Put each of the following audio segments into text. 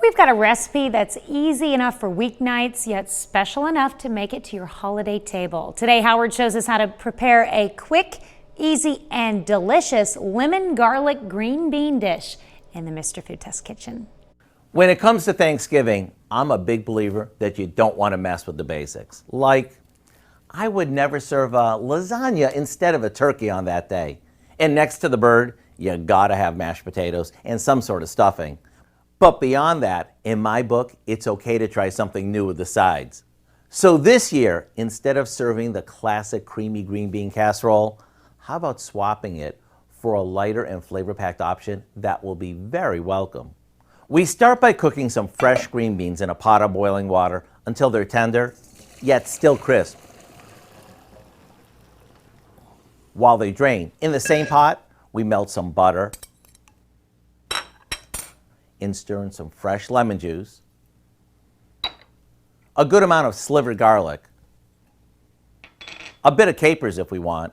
We've got a recipe that's easy enough for weeknights, yet special enough to make it to your holiday table. Today, Howard shows us how to prepare a quick, easy, and delicious lemon garlic green bean dish in the Mr. Food Test Kitchen. When it comes to Thanksgiving, I'm a big believer that you don't want to mess with the basics. Like, I would never serve a lasagna instead of a turkey on that day. And next to the bird, you gotta have mashed potatoes and some sort of stuffing. But beyond that, in my book, it's okay to try something new with the sides. So this year, instead of serving the classic creamy green bean casserole, how about swapping it for a lighter and flavor-packed option that will be very welcome? We start by cooking some fresh green beans in a pot of boiling water until they're tender, yet still crisp. While they drain, in the same pot, we melt some butter and stir in some fresh lemon juice, a good amount of slivered garlic, a bit of capers if we want,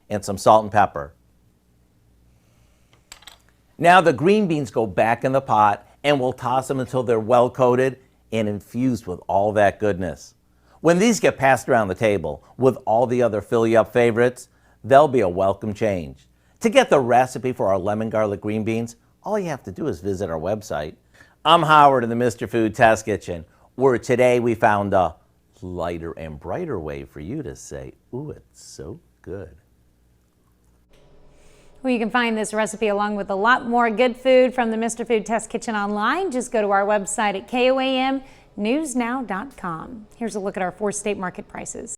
and some salt and pepper. Now the green beans go back in the pot and we'll toss them until they're well coated and infused with all that goodness. When these get passed around the table with all the other fill-you-up favorites, they'll be a welcome change. To get the recipe for our lemon garlic green beans, all you have to do is visit our website. I'm Howard in the Mr. Food Test Kitchen, where today we found a lighter and brighter way for you to say, ooh, it's so good. Well, you can find this recipe along with a lot more good food from the Mr. Food Test Kitchen online. Just go to our website at KOAMnewsnow.com. Here's a look at our 4 state market prices.